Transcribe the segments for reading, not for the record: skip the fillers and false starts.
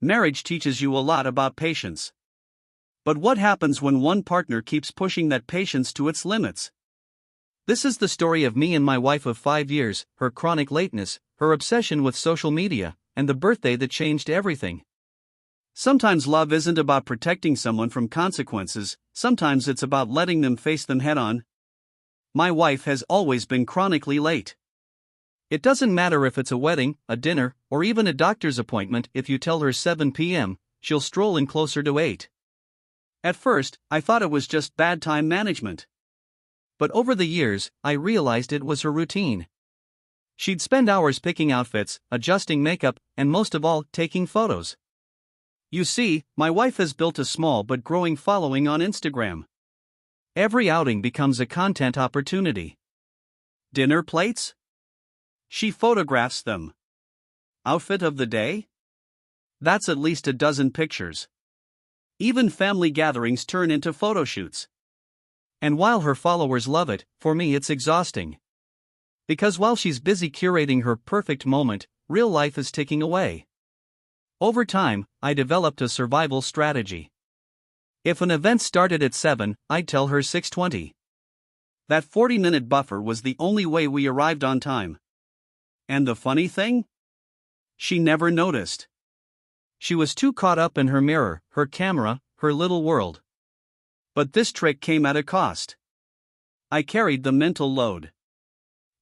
marriage teaches you a lot about patience. But what happens when one partner keeps pushing that patience to its limits? This is the story of me and my wife of 5 years, her chronic lateness, her obsession with social media, and the birthday that changed everything. Sometimes love isn't about protecting someone from consequences, sometimes it's about letting them face them head on. My wife has always been chronically late. It doesn't matter if it's a wedding, a dinner, or even a doctor's appointment. If you tell her 7 p.m., she'll stroll in closer to 8. At first, I thought it was just bad time management. But over the years, I realized it was her routine. She'd spend hours picking outfits, adjusting makeup, and most of all, taking photos. You see, my wife has built a small but growing following on Instagram. Every outing becomes a content opportunity. Dinner plates? She photographs them. Outfit of the day? That's at least a dozen pictures. Even family gatherings turn into photo shoots. And while her followers love it, for me it's exhausting. Because while she's busy curating her perfect moment, real life is ticking away. Over time, I developed a survival strategy. If an event started at 7, I'd tell her 6:20. That 40-minute buffer was the only way we arrived on time. And the funny thing? She never noticed. She was too caught up in her mirror, her camera, her little world. But this trick came at a cost. I carried the mental load.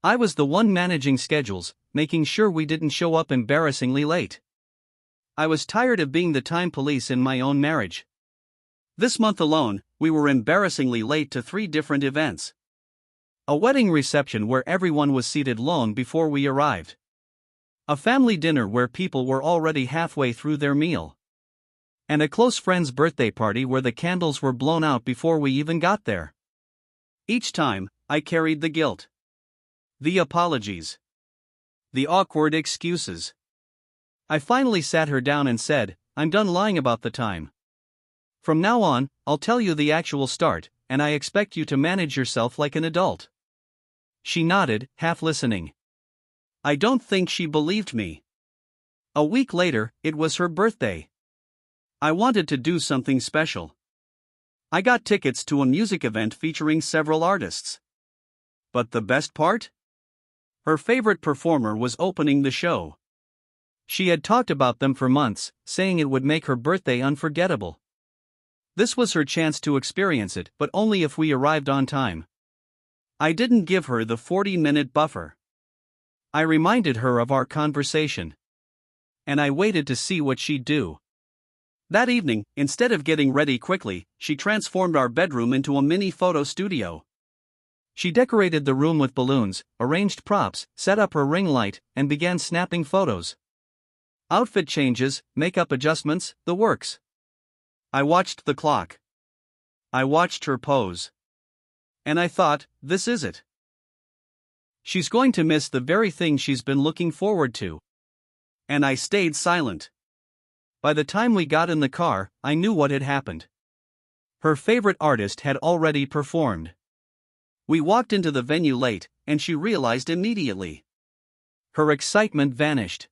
I was the one managing schedules, making sure we didn't show up embarrassingly late. I was tired of being the time police in my own marriage. This month alone, we were embarrassingly late to 3 different events. A wedding reception where everyone was seated long before we arrived. A family dinner where people were already halfway through their meal. And a close friend's birthday party where the candles were blown out before we even got there. Each time, I carried the guilt. The apologies. The awkward excuses. I finally sat her down and said, "I'm done lying about the time. From now on, I'll tell you the actual start, and I expect you to manage yourself like an adult." She nodded, half listening. I don't think she believed me. A week later, it was her birthday. I wanted to do something special. I got tickets to a music event featuring several artists. But the best part? Her favorite performer was opening the show. She had talked about them for months, saying it would make her birthday unforgettable. This was her chance to experience it, but only if we arrived on time. I didn't give her the 40-minute buffer. I reminded her of our conversation. And I waited to see what she'd do. That evening, instead of getting ready quickly, she transformed our bedroom into a mini photo studio. She decorated the room with balloons, arranged props, set up her ring light, and began snapping photos. Outfit changes, makeup adjustments, the works. I watched the clock. I watched her pose. And I thought, this is it. She's going to miss the very thing she's been looking forward to. And I stayed silent. By the time we got in the car, I knew what had happened. Her favorite artist had already performed. We walked into the venue late, and she realized immediately. Her excitement vanished.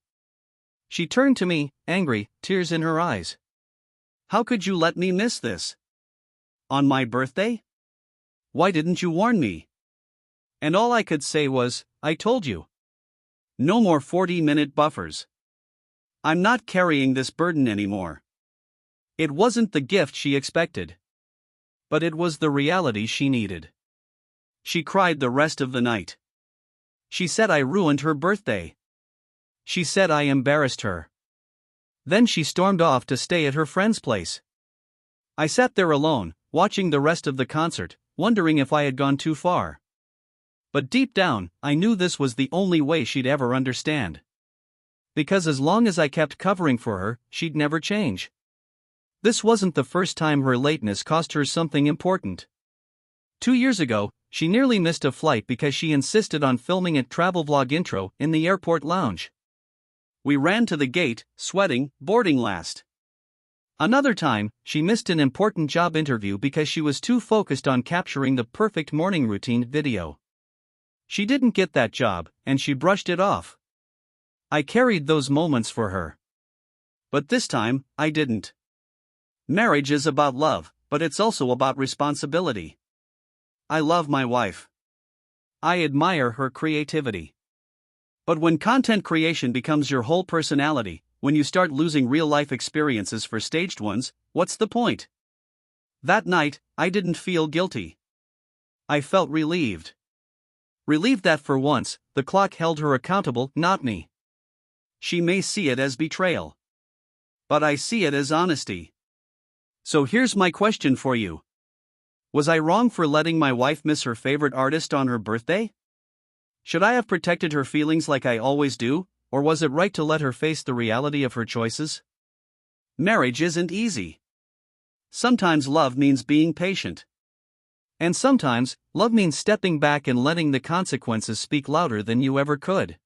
She turned to me, angry, tears in her eyes. How could you let me miss this? On my birthday? Why didn't you warn me? And all I could say was, I told you. No more 40-minute buffers. I'm not carrying this burden anymore. It wasn't the gift she expected. But it was the reality she needed. She cried the rest of the night. She said I ruined her birthday. She said I embarrassed her. Then she stormed off to stay at her friend's place. I sat there alone, watching the rest of the concert, wondering if I had gone too far. But deep down, I knew this was the only way she'd ever understand. Because as long as I kept covering for her, she'd never change. This wasn't the first time her lateness cost her something important. 2 years ago, she nearly missed a flight because she insisted on filming a travel vlog intro in the airport lounge. We ran to the gate, sweating, boarding last. Another time, she missed an important job interview because she was too focused on capturing the perfect morning routine video. She didn't get that job, and she brushed it off. I carried those moments for her. But this time, I didn't. Marriage is about love, but it's also about responsibility. I love my wife. I admire her creativity. But when content creation becomes your whole personality, when you start losing real-life experiences for staged ones, what's the point? That night, I didn't feel guilty. I felt relieved. Relieved that for once, the clock held her accountable, not me. She may see it as betrayal. But I see it as honesty. So here's my question for you. Was I wrong for letting my wife miss her favorite artist on her birthday? Should I have protected her feelings like I always do, or was it right to let her face the reality of her choices? Marriage isn't easy. Sometimes love means being patient. And sometimes, love means stepping back and letting the consequences speak louder than you ever could.